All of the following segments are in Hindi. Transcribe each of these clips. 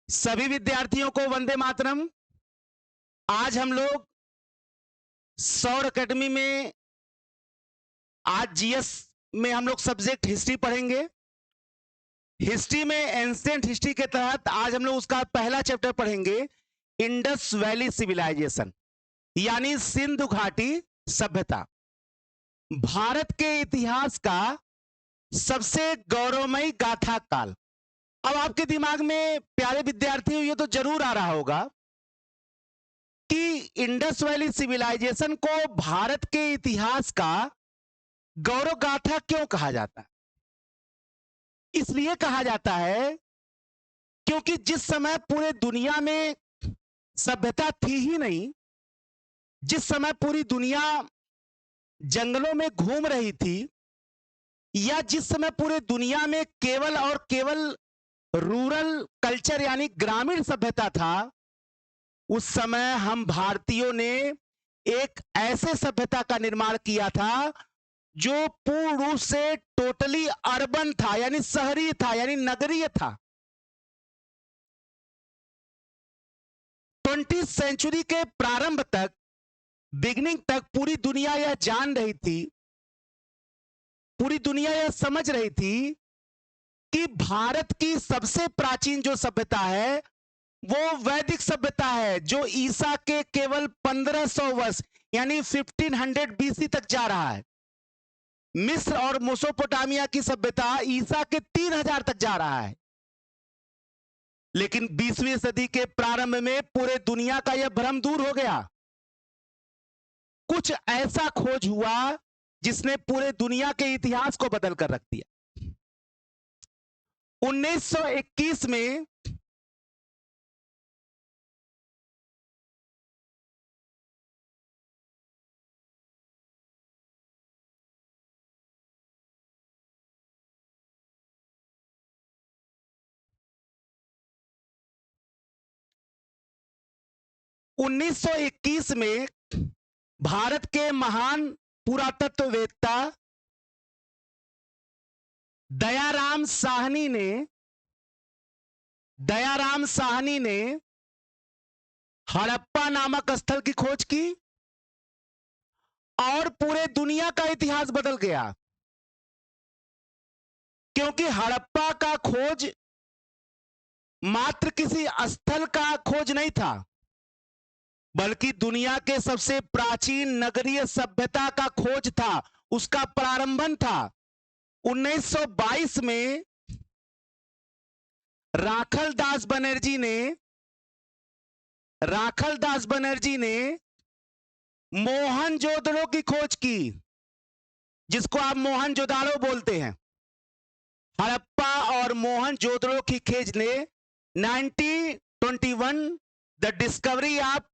सभी विद्यार्थियों को वंदे मातरम। आज हम लोग सौर एकेडमी में आज जीएस में हम लोग सब्जेक्ट हिस्ट्री पढ़ेंगे। हिस्ट्री में एंशिएंट हिस्ट्री के तहत आज हम लोग उसका पहला चैप्टर पढ़ेंगे, इंडस वैली सिविलाइजेशन यानी सिंधु घाटी सभ्यता। भारत के इतिहास का सबसे गौरवमयी गाथा काल। अब आपके दिमाग में प्यारे विद्यार्थियों ये तो जरूर आ रहा होगा कि इंडस वैली सिविलाइजेशन को भारत के इतिहास का गौरव गाथा क्यों कहा जाता है। इसलिए कहा जाता है क्योंकि जिस समय पूरे दुनिया में सभ्यता थी ही नहीं, जिस समय पूरी दुनिया जंगलों में घूम रही थी, या जिस समय पूरे दुनिया में केवल और केवल रूरल कल्चर यानी ग्रामीण सभ्यता था, उस समय हम भारतीयों ने एक ऐसे सभ्यता का निर्माण किया था जो पूर्ण रूप से टोटली अर्बन था, यानी शहरी था, यानी नगरीय था। 20वीं सेंचुरी के प्रारंभ तक, बिगनिंग तक पूरी दुनिया यह जान रही थी, पूरी दुनिया यह समझ रही थी कि भारत की सबसे प्राचीन जो सभ्यता है वो वैदिक सभ्यता है, जो ईसा के केवल 1500 वर्ष यानी 1500 बीसी तक जा रहा है। मिस्र और मेसोपोटामिया की सभ्यता ईसा के 3000 तक जा रहा है। लेकिन 20वीं सदी के प्रारंभ में पूरे दुनिया का यह भ्रम दूर हो गया। कुछ ऐसा खोज हुआ जिसने पूरे दुनिया के इतिहास को बदल कर रख दिया। 1921 में भारत के महान पुरातत्ववेत्ता दयाराम साहनी ने हड़प्पा नामक स्थल की खोज की और पूरे दुनिया का इतिहास बदल गया। क्योंकि हड़प्पा का खोज मात्र किसी स्थल का खोज नहीं था, बल्कि दुनिया के सबसे प्राचीन नगरीय सभ्यता का खोज था, उसका प्रारंभन था। 1922 में राखल दास बनर्जी ने मोहनजोदड़ो की खोज की, जिसको आप मोहनजोदाड़ो बोलते हैं। हड़प्पा और मोहनजोदड़ो की खोज ने 1921 the discovery of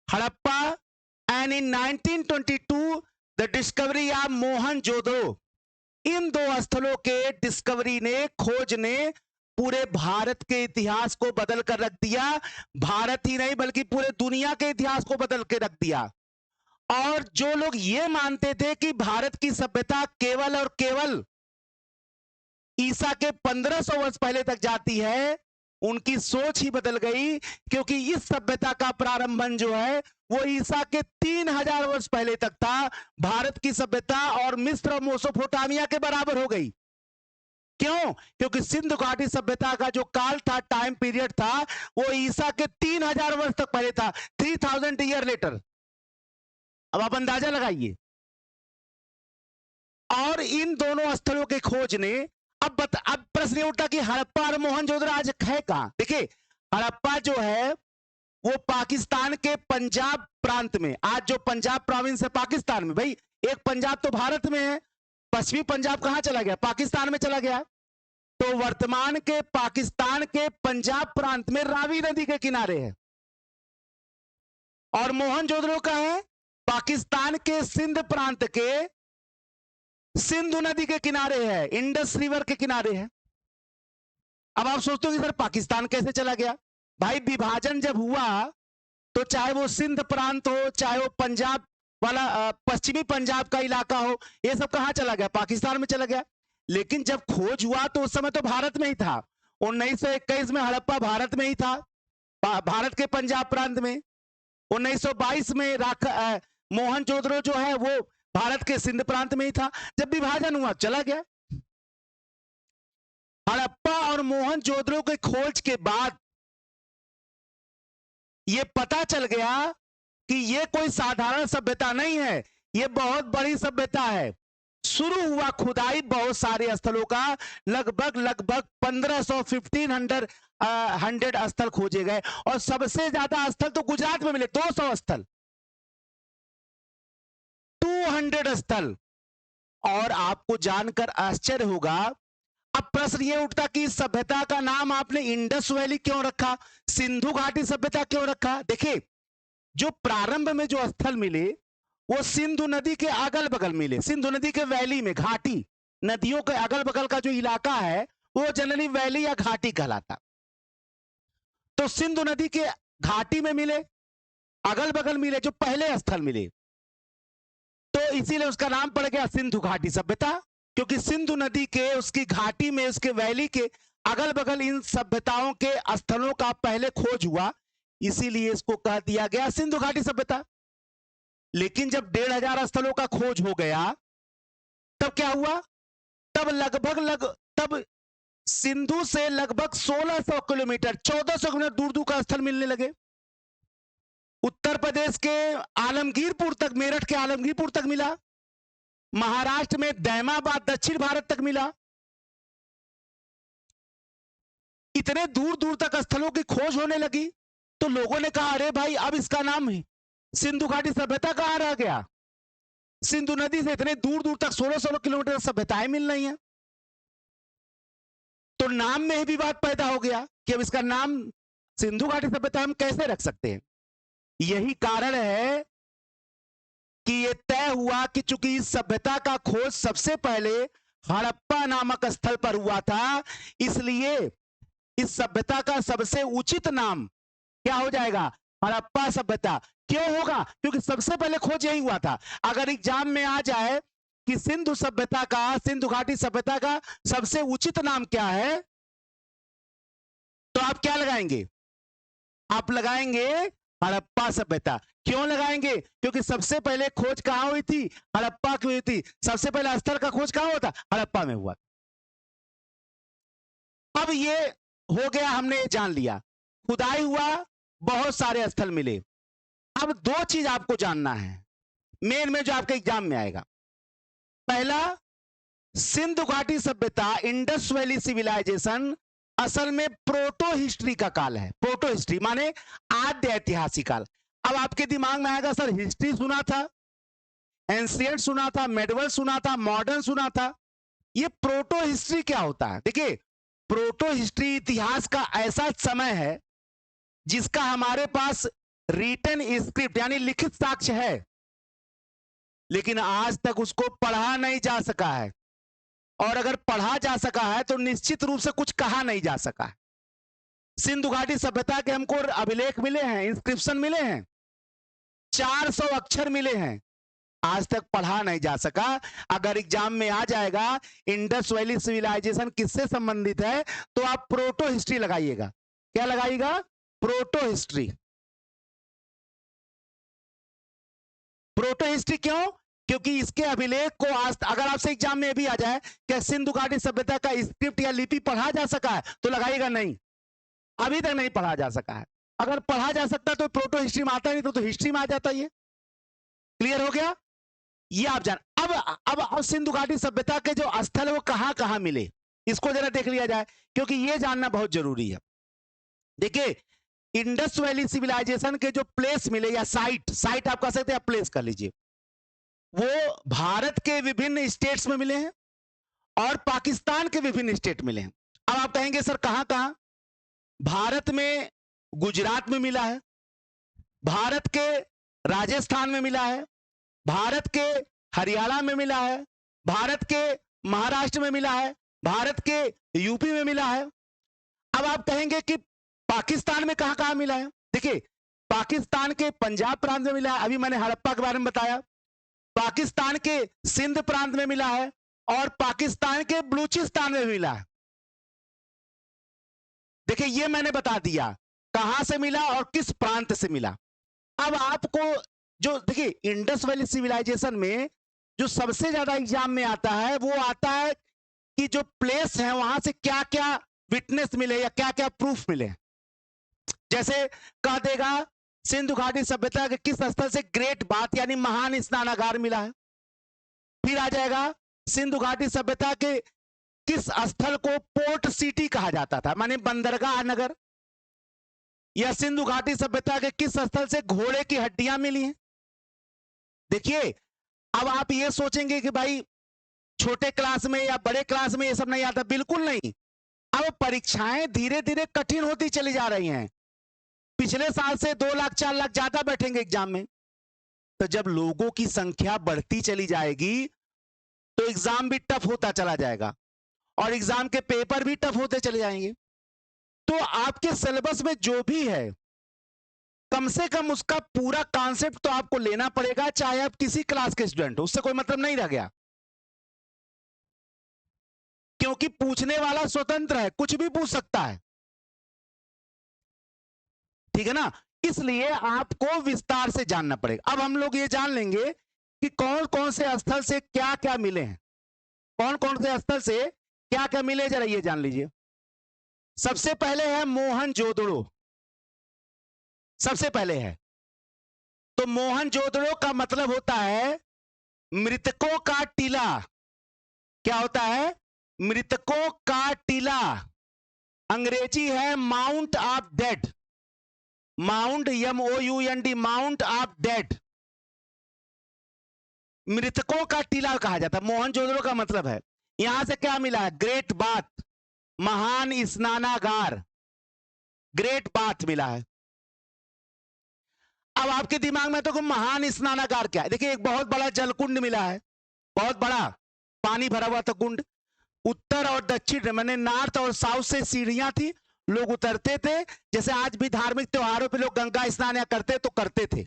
Harappa and in 1922 the discovery of Mohenjodaro, इन दो स्थलों के डिस्कवरी ने, खोज ने पूरे भारत के इतिहास को बदल कर रख दिया। भारत ही नहीं बल्कि पूरे दुनिया के इतिहास को बदल के रख दिया। और जो लोग ये मानते थे कि भारत की सभ्यता केवल और केवल ईसा के 1500 वर्ष पहले तक जाती है, उनकी सोच ही बदल गई। क्योंकि इस सभ्यता का प्रारंभन जो है वो ईसा के 3000 वर्ष पहले तक था। भारत की सभ्यता और मिस्र और मेसोपोटामिया के बराबर हो गई। क्यों? क्योंकि सिंधु घाटी सभ्यता का जो काल था, टाइम पीरियड था, वो ईसा के 3000 वर्ष तक पहले था, 3000 ईयर लेटर। अब आप अंदाजा लगाइए। और इन दोनों स्थलों के खोज ने अब प्रश्न उठा कि हड़प्पा और मोहनजोदड़ो आज है कहां। देखिए, हड़प्पा जो है वो पाकिस्तान के पंजाब प्रांत में, आज जो पंजाब प्रोविंस है पाकिस्तान में, भाई एक पंजाब तो भारत में है, पश्चिमी पंजाब कहां चला गया? पाकिस्तान में चला गया। तो वर्तमान के पाकिस्तान के पंजाब प्रांत में रावी नदी के किनारे है। और मोहनजोदड़ो का है पाकिस्तान के सिंध प्रांत के सिंधु नदी के किनारे है, इंडस रिवर के किनारे है। अब आप सोचते हो कि सर पाकिस्तान कैसे चला गया? भाई विभाजन जब हुआ तो चाहे वो सिंध प्रांत हो, चाहे वो पंजाब वाला पश्चिमी पंजाब का इलाका हो, ये सब कहां चला गया? पाकिस्तान में चला गया। लेकिन जब खोज हुआ तो उस समय तो भारत में ही था। 1921 में हड़प्पा भारत में ही था, भारत के पंजाब प्रांत में। 1922 में मोहनजोदड़ो जो है वो भारत के सिंध प्रांत में ही था। जब विभाजन हुआ चला गया। हड़प्पा और मोहनजोदड़ो की खोज के बाद यह पता चल गया कि यह कोई साधारण सभ्यता नहीं है, यह बहुत बड़ी सभ्यता है। शुरू हुआ खुदाई बहुत सारे स्थलों का, लगभग 1500 1500 स्थल खोजे गए और सबसे ज्यादा स्थल तो गुजरात में मिले, 200 स्थल, 200 स्थल। और आपको जानकर आश्चर्य होगा, अब प्रश्न यह उठता कि इस सभ्यता का नाम आपने इंडस वैली क्यों रखा, सिंधु घाटी सभ्यता क्यों रखा? देखिए, जो प्रारंभ में जो स्थल मिले वो सिंधु नदी के अगल बगल मिले, सिंधु नदी के वैली में, घाटी नदियों के अगल बगल का जो इलाका है वो जनरली वैली या घाटी कहलाता। तो सिंधु नदी के घाटी में मिले, अगल बगल मिले, जो पहले स्थल मिले, तो इसीलिए उसका नाम पड़ गया सिंधु घाटी सभ्यता, क्योंकि सिंधु नदी के उसकी घाटी में, उसके वैली के अगल बगल इन सभ्यताओं के स्थलों का पहले खोज हुआ, इसीलिए इसको कह दिया गया सिंधु घाटी सभ्यता। लेकिन जब 1500 स्थलों का खोज हो गया तब क्या हुआ? तब सिंधु से लगभग 1600 किलोमीटर, 1400 किलोमीटर दूर दूर का स्थल मिलने लगे। उत्तर प्रदेश के आलमगीरपुर तक, मेरठ के आलमगीरपुर तक मिला, महाराष्ट्र में दैमाबाद, दक्षिण भारत तक मिला। इतने दूर दूर तक स्थलों की खोज होने लगी तो लोगों ने कहा, अरे भाई, अब इसका नाम है सिंधु घाटी सभ्यता कहां रह गया? सिंधु नदी से इतने दूर दूर तक 1600 किलोमीटर सभ्यताएं मिल रही हैं। तो नाम में ही विवाद पैदा हो गया कि अब इसका नाम सिंधु घाटी सभ्यता हम कैसे रख सकते हैं। यही कारण है कि यह तय हुआ कि चूंकि इस सभ्यता का खोज सबसे पहले हड़प्पा नामक स्थल पर हुआ था, इसलिए इस सभ्यता का सबसे उचित नाम क्या हो जाएगा? हड़प्पा सभ्यता। क्यों होगा? क्योंकि सबसे पहले खोज यही हुआ था। अगर एग्जाम में आ जाए कि सिंधु सभ्यता का, सिंधु घाटी सभ्यता का सबसे उचित नाम क्या है, तो आप क्या लगाएंगे? आप लगाएंगे हड़प्पा सभ्यता। क्यों लगाएंगे? क्योंकि सबसे पहले खोज कहां हुई थी? हड़प्पा की हुई थी। सबसे पहले स्थल का खोज कहां हुआ था? हड़प्पा में हुआ। अब ये हो गया, हमने जान लिया, खुदाई हुआ, बहुत सारे स्थल मिले। अब दो चीज आपको जानना है मेन में, जो आपके एग्जाम में आएगा। पहला, सिंधु घाटी सभ्यता, इंडस वैली सिविलाइजेशन असल में प्रोटो हिस्ट्री का काल है। प्रोटो हिस्ट्री माने आद्य ऐतिहासिक काल। अब आपके दिमाग में आएगा, सर हिस्ट्री सुना था, एंशिएंट सुना था, मेडिवल सुना था, मॉडर्न सुना था, ये प्रोटो हिस्ट्री क्या होता है? देखिए, प्रोटो हिस्ट्री इतिहास का ऐसा समय है जिसका हमारे पास रिटन स्क्रिप्ट यानी लिखित साक्ष्य है, लेकिन आज तक उसको पढ़ा नहीं जा सका है, और अगर पढ़ा जा सका है तो निश्चित रूप से कुछ कहा नहीं जा सका है। सिंधु घाटी सभ्यता के हमको अभिलेख मिले हैं, इंस्क्रिप्शन मिले हैं, 400 अक्षर मिले हैं, आज तक पढ़ा नहीं जा सका। अगर एग्जाम में आ जाएगा इंडस वैली सिविलाइजेशन किससे संबंधित है, तो आप प्रोटो हिस्ट्री लगाइएगा। क्या लगाइएगा? Proto history. प्रोटो हिस्ट्री क्यों? क्योंकि इसके अभिलेख को आज, अगर आपसे एग्जाम में भी आ जाए कि सिंधु घाटी सभ्यता का स्क्रिप्ट या लिपि पढ़ा जा सका है, तो लगाइएगा नहीं, अभी तक नहीं पढ़ा जा सका है। अगर पढ़ा जा सकता तो प्रोटो हिस्ट्री में आता नहीं, तो हिस्ट्री में आ जाता। ये क्लियर हो गया? ये आप जान। अब सिंधु घाटी सभ्यता के जो स्थल है वो कहां कहां मिले, इसको जरा देख लिया जाए, क्योंकि ये जानना बहुत जरूरी है। देखिए, इंडस वैली सिविलाइजेशन के जो प्लेस मिले या साइट आप कह सकते हैं, प्लेस कर लीजिए, वो भारत के विभिन्न स्टेट्स में मिले हैं और पाकिस्तान के विभिन्न स्टेट मिले हैं। अब आप कहेंगे सर कहां कहां? भारत में गुजरात में मिला है, भारत के राजस्थान में मिला है, भारत के हरियाणा में मिला है, भारत के महाराष्ट्र में मिला है, भारत के यूपी में मिला है। अब आप कहेंगे कि पाकिस्तान में कहां कहां मिला है? देखिए, पाकिस्तान के पंजाब प्रांत में मिला है, अभी मैंने हड़प्पा के बारे में बताया, पाकिस्तान के सिंध प्रांत में मिला है और पाकिस्तान के बलूचिस्तान में मिला है। देखिए ये मैंने बता दिया कहां से मिला और किस प्रांत से मिला। अब आपको जो देखिए इंडस वैली सिविलाइजेशन में जो सबसे ज्यादा एग्जाम में आता है वो आता है कि जो प्लेस है वहां से क्या क्या विटनेस मिले या क्या क्या प्रूफ मिले। जैसे कह देगा सिंधु घाटी सभ्यता के किस स्थल से ग्रेट बाथ यानी महान स्नानागार मिला है। फिर आ जाएगा सिंधु घाटी सभ्यता के किस स्थल को पोर्ट सिटी कहा जाता था माने बंदरगाह नगर। या सिंधु घाटी सभ्यता के किस स्थल से घोड़े की हड्डियां मिली हैं। देखिए अब आप ये सोचेंगे कि भाई छोटे क्लास में या बड़े क्लास में ये सब नहीं आता, बिल्कुल नहीं। अब परीक्षाएं धीरे धीरे कठिन होती चली जा रही हैं। पिछले साल से 2 लाख 4 लाख ज्यादा बैठेंगे एग्जाम में। तो जब लोगों की संख्या बढ़ती चली जाएगी तो एग्जाम भी टफ होता चला जाएगा और एग्जाम के पेपर भी टफ होते चले जाएंगे। तो आपके सिलेबस में जो भी है कम से कम उसका पूरा कॉन्सेप्ट तो आपको लेना पड़ेगा, चाहे आप किसी क्लास के स्टूडेंट हो, उससे कोई मतलब नहीं रह गया। क्योंकि पूछने वाला स्वतंत्र है, कुछ भी पूछ सकता है, ठीक है ना। इसलिए आपको विस्तार से जानना पड़ेगा। अब हम लोग ये जान लेंगे कि कौन कौन से स्थल से क्या क्या मिले हैं, कौन कौन से स्थल से क्या क्या मिले, जरा ये जान लीजिए। सबसे पहले है मोहनजोदड़ो, सबसे पहले है। तो मोहनजोदड़ो का मतलब होता है मृतकों का टीला। क्या होता है? मृतकों का टीला। अंग्रेजी है mount of dead, mount MOUNT, mount of dead, मृतकों का टीला कहा जाता है। मोहनजोदड़ो का मतलब है यहां से क्या मिला है? ग्रेट बाथ, महान स्नानागार, ग्रेट बाथ मिला है। अब आपके दिमाग में तो महान स्नानागार क्या है? देखिए एक बहुत बड़ा जलकुंड मिला है, बहुत बड़ा पानी भरा हुआ था कुंड। उत्तर और दक्षिण मैंने नॉर्थ और साउथ से सीढ़ियां थी, लोग उतरते थे। जैसे आज भी धार्मिक त्योहारों पे लोग गंगा स्नान या करते तो करते थे।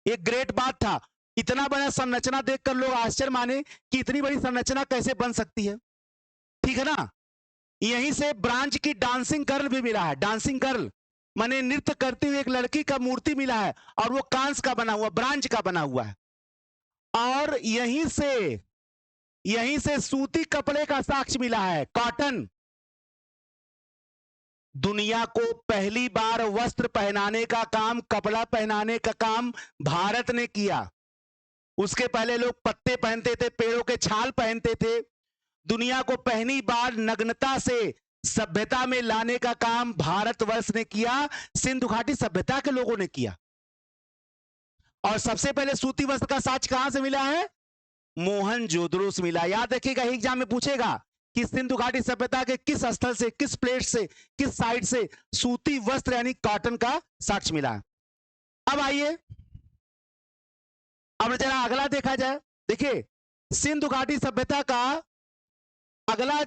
एक ग्रेट बात था। इतना बड़ा संरचना देखकर लोग आश्चर्य माने कि इतनी बड़ी संरचना कैसे बन सकती है, ठीक है ना। यहीं से ब्रांच की डांसिंग गर्ल भी मिला है। डांसिंग गर्ल माने नृत्य करती हुई एक लड़की का मूर्ति मिला है और वो कांस का बना हुआ, ब्रांच का बना हुआ है। और यहीं से सूती कपड़े का साक्ष्य मिला है, कॉटन। दुनिया को पहली बार वस्त्र पहनाने का काम, कपड़ा पहनाने का काम भारत ने किया। उसके पहले लोग पत्ते पहनते थे, पेड़ों के छाल पहनते थे। दुनिया को पहली बार नग्नता से सभ्यता में लाने का काम भारतवर्ष ने किया, सिंधु घाटी सभ्यता के लोगों ने किया। और सबसे पहले सूती वस्त्र का साक्ष्य कहां से मिला है? मोहनजोदड़ो से मिला। याद रखिएगा, एग्जाम में पूछेगा कि सिंधु घाटी सभ्यता के किस स्थल से, किस प्लेस से, किस साइड से सूती वस्त्र यानी कॉटन का साक्ष्य मिला। अब आइए अब जरा अगला देखा जाए। देखिए सिंधु घाटी सभ्यता का अगला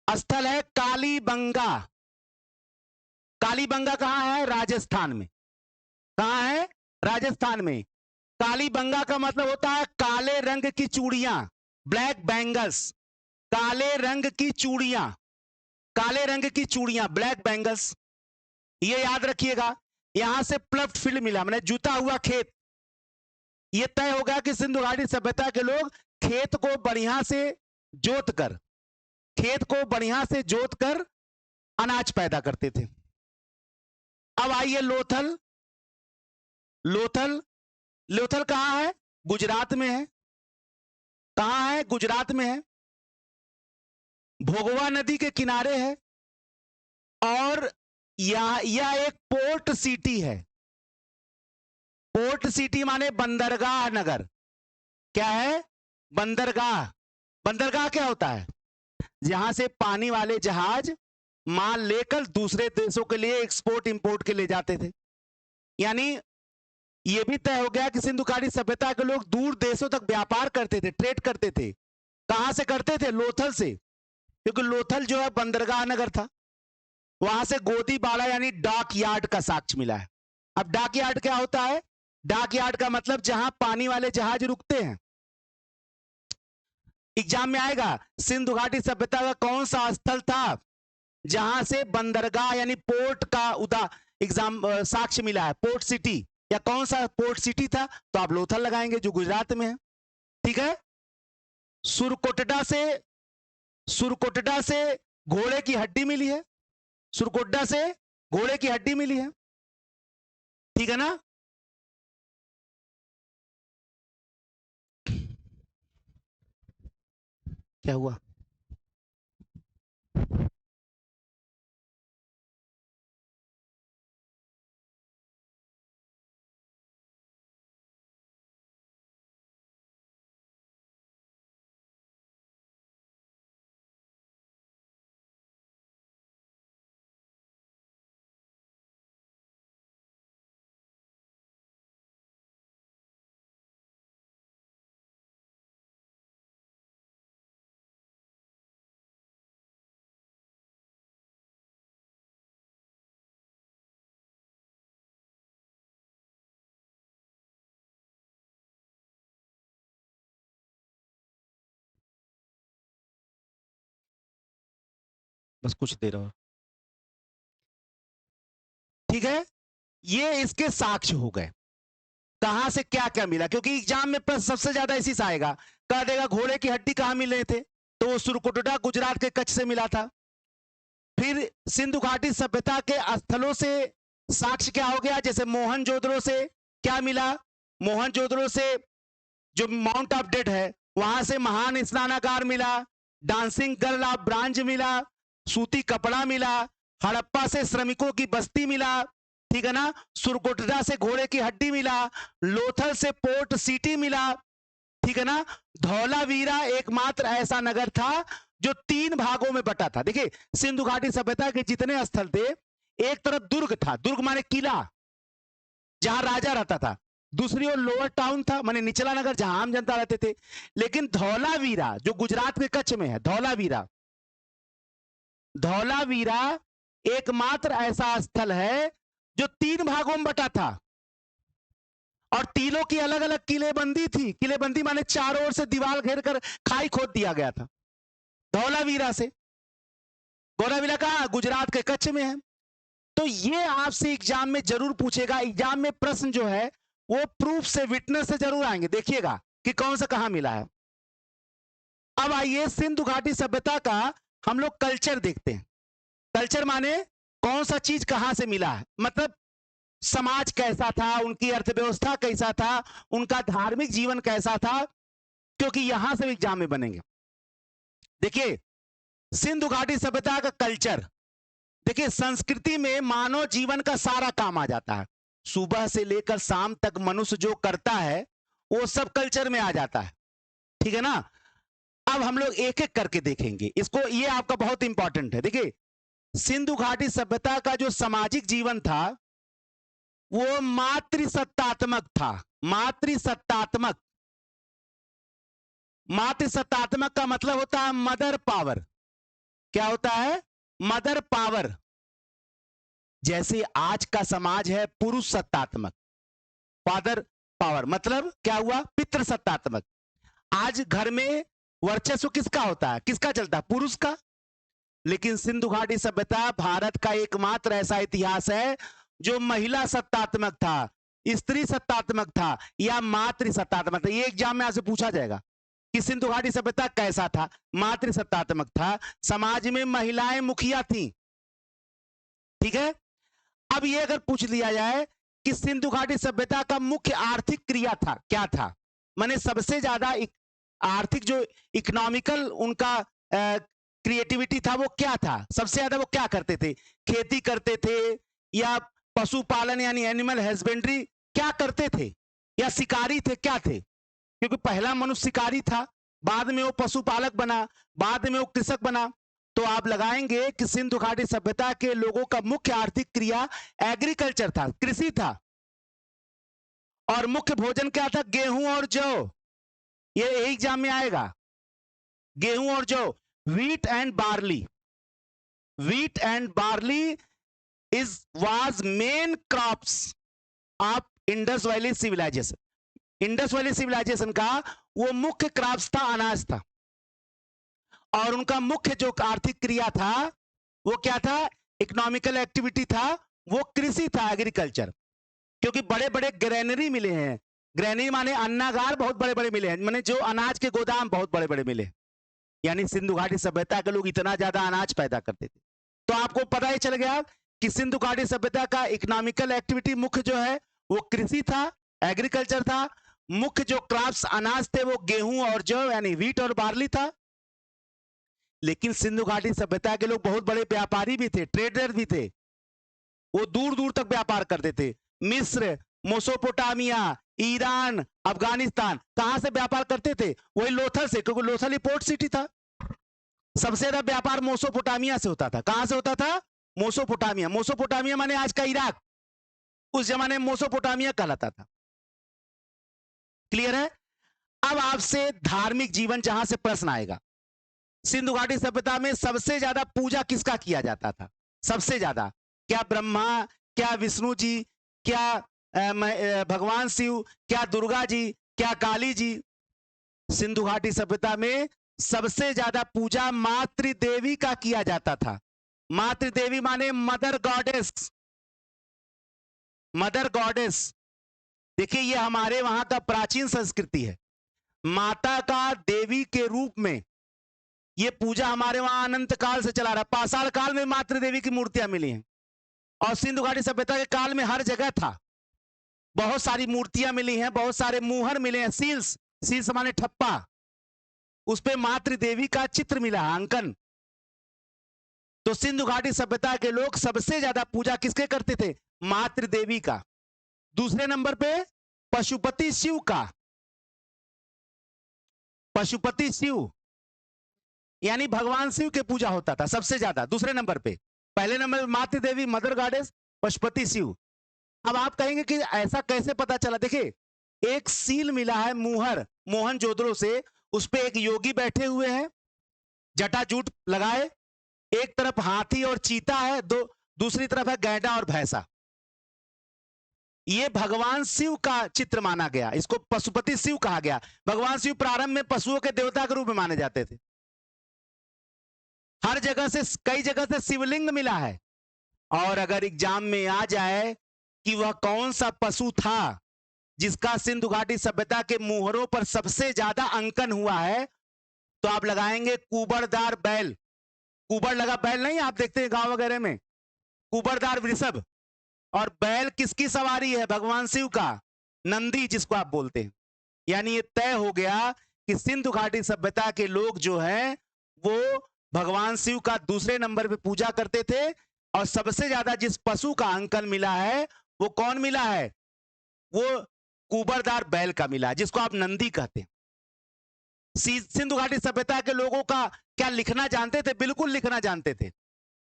स्थल है कालीबंगा। कालीबंगा कहां है? राजस्थान में। कहां है? राजस्थान में। कालीबंगा का मतलब होता है काले रंग की चूड़ियां, ब्लैक बैंगल्स। काले रंग की चूड़ियां, काले रंग की चूड़ियां, ब्लैक बैंगल्स। ये याद रखिएगा। यहां से प्लफ्ड फील्ड मिला, मैंने जूता हुआ खेत। ये तय हो गया कि सिंधु घाटी सभ्यता के लोग खेत को बढ़िया से जोत कर, खेत को बढ़िया से जोत कर अनाज पैदा करते थे। अब आइए लोथल। लोथल, लोथल कहां है? गुजरात में है। कहां है? गुजरात में है। भोगवा नदी के किनारे है और यह एक पोर्ट सिटी है। पोर्ट सिटी माने बंदरगाह नगर। क्या है? बंदरगाह। बंदरगाह क्या होता है? जहां से पानी वाले जहाज माल लेकर दूसरे देशों के लिए एक्सपोर्ट इंपोर्ट के लिए जाते थे। यानी यह भी तय हो गया कि सिंधु घाटी सभ्यता के लोग दूर देशों तक व्यापार करते थे, ट्रेड करते थे। कहां से करते थे? लोथल से, क्योंकि लोथल जो है बंदरगाह नगर था। वहां से गोदीबाड़ा यानी डॉक यार्ड का साक्ष्य मिला है। अब डॉक यार्ड क्या होता है? डॉक यार्ड का मतलब जहां पानी वाले जहाज रुकते हैं। एग्जाम में आएगा सिंधु घाटी सभ्यता का कौन सा स्थल था जहां से बंदरगाह यानी पोर्ट का साक्ष्य मिला है, पोर्ट सिटी, या कौन सा पोर्ट सिटी था, तो आप लोथल लगाएंगे जो गुजरात में है। ठीक है। सुरकोटडा से घोड़े की हड्डी मिली है, सुरकोटडा से घोड़े की हड्डी मिली है। ठीक है ना। क्या हुआ? बस कुछ देर और। ठीक है। ये इसके साक्ष्य हो गए, कहां से क्या क्या मिला, क्योंकि एग्जाम में प्रश्न सबसे ज्यादा इसी से आएगा। कह देगा घोड़े की हड्डी कहां मिल रहे थे, तो वो सुरकोटडा गुजरात के कच्छ से मिला था। फिर सिंधु घाटी सभ्यता के स्थलों से साक्ष्य क्या हो गया, जैसे मोहनजोदड़ो से क्या मिला, मोहनजोदड़ो से जो माउंट ऑफ डेड है वहां से महान स्नानागार मिला, डांसिंग गर्ल ऑफ ब्रांज मिला, सूती कपड़ा मिला, हड़प्पा से श्रमिकों की बस्ती मिला। ठीक है ना। सुरकोटडा से घोड़े की हड्डी मिला, लोथल से पोर्ट सिटी मिला। ठीक है ना। धौलावीरा एकमात्र ऐसा नगर था जो 3 भागों में बटा था। देखिए सिंधु घाटी सभ्यता के जितने स्थल थे, एक तरफ दुर्ग था, दुर्ग माने किला जहां राजा रहता था, दूसरी ओर लोअर टाउन था माने निचला नगर जहां आम जनता रहते थे। लेकिन धौलावीरा जो गुजरात के कच्छ में है, धौलावीरा, धौलावीरा एकमात्र ऐसा स्थल है जो 3 भागों में बटा था, और तीनों की अलग अलग किलेबंदी थी। किलेबंदी माने चारों ओर से दीवार घेर कर खाई खोद दिया गया था। धौलावीरा से, धौलावीरा कहां, गुजरात के कच्छ में है। तो ये आपसे एग्जाम में जरूर पूछेगा। एग्जाम में प्रश्न जो है वो प्रूफ से, विटनेस से जरूर आएंगे, देखिएगा कि कौन सा कहां मिला है। अब आइए सिंधु घाटी सभ्यता का हम लोग कल्चर देखते हैं। कल्चर माने कौन सा चीज कहां से मिला है, मतलब समाज कैसा था, उनकी अर्थव्यवस्था कैसा था, उनका धार्मिक जीवन कैसा था, क्योंकि यहां से एग्जाम में बनेंगे। देखिए सिंधु घाटी सभ्यता का कल्चर, देखिए संस्कृति में मानव जीवन का सारा काम आ जाता है। सुबह से लेकर शाम तक मनुष्य जो करता है वो सब कल्चर में आ जाता है। ठीक है ना। अब हम लोग एक एक करके देखेंगे इसको, ये आपका बहुत इंपॉर्टेंट है। देखिए सिंधु घाटी सभ्यता का जो सामाजिक जीवन था वो मातृसत्तात्मक था। मातृसत्तात्मक, मातृसत्तात्मक का मतलब होता है मदर पावर। क्या होता है, मदर पावर। जैसे आज का समाज है पुरुष सत्तात्मक, फादर पावर, मतलब क्या हुआ, पितृ सत्तात्मक। आज घर में वर्चस्व किसका होता है, किसका चलता है, पुरुष का। लेकिन सिंधु घाटी सभ्यता भारत का एकमात्र ऐसा इतिहास है जो महिला सत्तात्मक था, स्त्री सत्तात्मक था या मातृ सत्तात्मक था। ये एग्जाम में आपसे पूछा जाएगा कि सिंधु घाटी सभ्यता कैसा था। मातृ सत्तात्मक था, समाज में महिलाएं मुखिया थी। ठीक है। अब ये अगर पूछ लिया जाए कि सिंधु घाटी सभ्यता का मुख्य आर्थिक क्रिया था क्या था, माने सबसे ज्यादा आर्थिक जो इकोनॉमिकल उनका क्रिएटिविटी था वो क्या था, सबसे ज्यादा वो क्या करते थे, खेती करते थे या पशुपालन यानी एनिमल हस्बेंड्री क्या करते थे, या शिकारी थे, क्या थे। क्योंकि पहला मनुष्य शिकारी था, बाद में वो पशुपालक बना, बाद में वो कृषक बना। तो आप लगाएंगे कि सिंधु घाटी सभ्यता के लोगों का मुख्य आर्थिक क्रिया एग्रीकल्चर था, कृषि था, और मुख्य भोजन क्या था, गेहूं और जौ। ये एग्जाम में आएगा, गेहूं और जौ, wheat and barley. Wheat and barley was main crops of Indus valley civilization. Indus valley civilization का वो मुख्य क्रॉप्स था, अनाज था, और उनका मुख्य जो आर्थिक क्रिया था वो क्या था? इकोनॉमिकल एक्टिविटी था, वो कृषि था, एग्रीकल्चर। क्योंकि बड़े बड़े ग्रेनरी मिले हैं, ग्रेनरी माने अन्नागार बहुत बड़े बड़े मिले हैं, माने जो अनाज के गोदाम बहुत बड़े बड़े मिले, यानी सिंधु घाटी सभ्यता के लोग इतना ज्यादा अनाज पैदा करते थे। तो आपको पता ही चल गया कि सिंधु घाटी सभ्यता का इकोनॉमिकल एक्टिविटी मुख्य जो है वो कृषि था, एग्रीकल्चर था। मुख्य जो क्रॉप्स अनाज थे वो गेहूं और जौ यानी व्हीट और बार्ली था। लेकिन सिंधु घाटी सभ्यता के लोग बहुत बड़े व्यापारी भी थे, ट्रेडर भी थे, वो दूर दूर तक व्यापार करते थे। मिस्र, मोसोपोटामिया, ईरान, अफगानिस्तान, कहां से व्यापार करते थे? वही लोथल से, क्योंकि लोथल ही पोर्ट सिटी था। सबसे ज्यादा व्यापार मोसोपोटामिया से होता था। कहां से होता था? मोसोपोटामिया। मोसोपोटामिया माने आज का इराक, उस जमाने में मोसोपोटामिया कहलाता था। क्लियर है? अब आपसे धार्मिक जीवन जहां से प्रश्न आएगा, सिंधु घाटी सभ्यता में सबसे ज्यादा पूजा किसका किया जाता था? सबसे ज्यादा क्या ब्रह्मा, क्या विष्णु जी, क्या भगवान शिव, क्या दुर्गा जी, क्या काली जी? सिंधु घाटी सभ्यता में सबसे ज्यादा पूजा मातृ देवी का किया जाता था। मातृ देवी माने मदर गॉडेस, मदर गॉडेस। देखिए ये हमारे वहां का प्राचीन संस्कृति है, माता का देवी के रूप में ये पूजा हमारे वहां अनंत काल से चला रहा। पाषाण काल में मातृ देवी की मूर्तियां मिली हैं और सिंधु घाटी सभ्यता के काल में हर जगह था। बहुत सारी मूर्तियां मिली हैं, बहुत सारे मुहर मिले हैं, सील्स, सील्स माने ठप्पा, उस पे मातृ देवी का चित्र मिला है, अंकन। तो सिंधु घाटी सभ्यता के लोग सबसे ज्यादा पूजा किसके करते थे? मातृ देवी का। दूसरे नंबर पे पशुपति शिव का, पशुपति शिव यानी भगवान शिव के पूजा होता था सबसे ज्यादा, दूसरे नंबर पे। पहले नंबर पे मातृ देवी, मदर गॉडेस, पशुपति शिव। अब आप कहेंगे कि ऐसा कैसे पता चला? देखिए एक सील मिला है, मुहर, मोहनजोदड़ो से, उस पे एक योगी बैठे हुए हैं, जटाजूट लगाए, एक तरफ हाथी और चीता है, दूसरी तरफ है गैंडा और भैंसा। ये भगवान शिव का चित्र माना गया, इसको पशुपति शिव कहा गया। भगवान शिव प्रारंभ में पशुओं के देवता के रूप में माने जाते थे। हर जगह से, कई जगह से शिवलिंग मिला है। और अगर एग्जाम में आ जाए कि वह कौन सा पशु था जिसका सिंधु घाटी सभ्यता के मुहरों पर सबसे ज्यादा अंकन हुआ है, तो आप लगाएंगे कुबड़दार बैल। कुबड़ लगा बैल नहीं आप देखते हैं गांव वगैरह में, कुबड़दार वृषभ। और बैल किसकी सवारी है? भगवान शिव का, नंदी जिसको आप बोलते हैं। यानी ये तय हो गया कि सिंधु घाटी सभ्यता के लोग जो हैं वो भगवान शिव का दूसरे नंबर पे पूजा करते थे। और सबसे ज्यादा जिस पशु का अंकन मिला है वो कौन मिला है? वो कुबड़दार बैल का मिला है, जिसको आप नंदी कहते हैं। सिंधु घाटी सभ्यता के लोगों का क्या लिखना जानते थे? बिल्कुल लिखना जानते थे।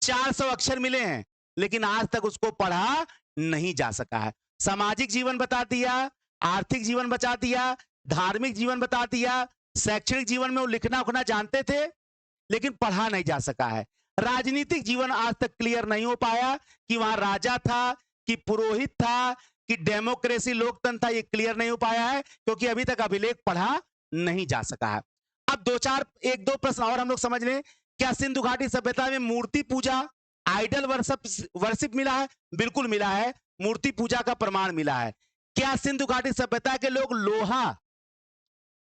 400 अक्षर मिले हैं, लेकिन आज तक उसको पढ़ा नहीं जा सका है। सामाजिक जीवन बता दिया, आर्थिक जीवन बता दिया, धार्मिक जीवन बता दिया, शैक्षणिक जीवन में वो लिखना उखना जानते थे, लेकिन पढ़ा नहीं जा सका है। राजनीतिक जीवन आज तक क्लियर नहीं हो पाया कि वहां राजा था कि पुरोहित था कि डेमोक्रेसी लोकतंत्र था, ये क्लियर नहीं हो पाया है, क्योंकि अभी तक अभिलेख पढ़ा नहीं जा सका है। अब एक दो प्रश्न और हम लोग समझ लें। क्या सिंधु घाटी सभ्यता में मूर्ति पूजा, आइडल वर्शिप मिला है? बिल्कुल मिला है, मूर्ति पूजा का प्रमाण मिला है। क्या सिंधु घाटी सभ्यता के लोग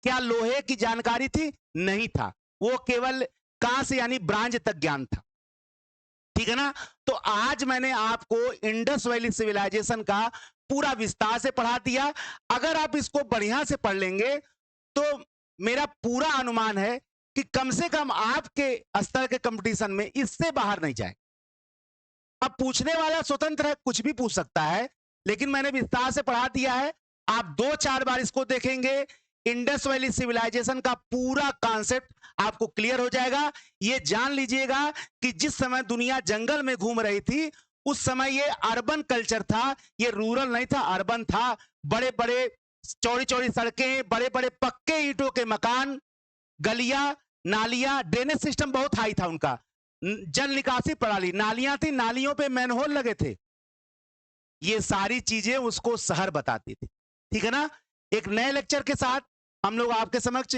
क्या लोहे की जानकारी थी? नहीं था, वो केवल कांस्य यानी ब्रांज तक ज्ञान था। ठीक है ना? तो आज मैंने आपको इंडस वैली सिविलाइजेशन का पूरा विस्तार से पढ़ा दिया। अगर आप इसको बढ़िया से पढ़ लेंगे तो मेरा पूरा अनुमान है कि कम से कम आपके स्तर के कंपटीशन में इससे बाहर नहीं जाए। अब पूछने वाला स्वतंत्र है, कुछ भी पूछ सकता है, लेकिन मैंने विस्तार से पढ़ा दिया है। आप 2-4 बार इसको देखेंगे, इंडस वैली सिविलाइजेशन का पूरा कॉन्सेप्ट आपको क्लियर हो जाएगा। ये जान लीजिएगा कि जिस समय दुनिया जंगल में घूम रही थी उस समय ये अर्बन कल्चर था, ये रूरल नहीं था, अर्बन था। बड़े बड़े चौड़ी चौड़ी सड़कें, बड़े बड़े पक्के ईंटों के मकान, गलियां, नालियां, ड्रेनेज सिस्टम बहुत हाई था उनका, जल निकासी प्रणाली, नालियां थी, नालियों पे मैनहोल लगे थे। ये सारी चीजें उसको शहर बताती थी। ठीक है ना? एक नए लेक्चर के साथ हम लोग आपके समक्ष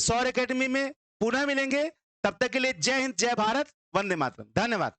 सौर एकेडमी में पुनः मिलेंगे। तब तक के लिए जय हिंद, जय भारत। वंदे मातरम। धन्यवाद।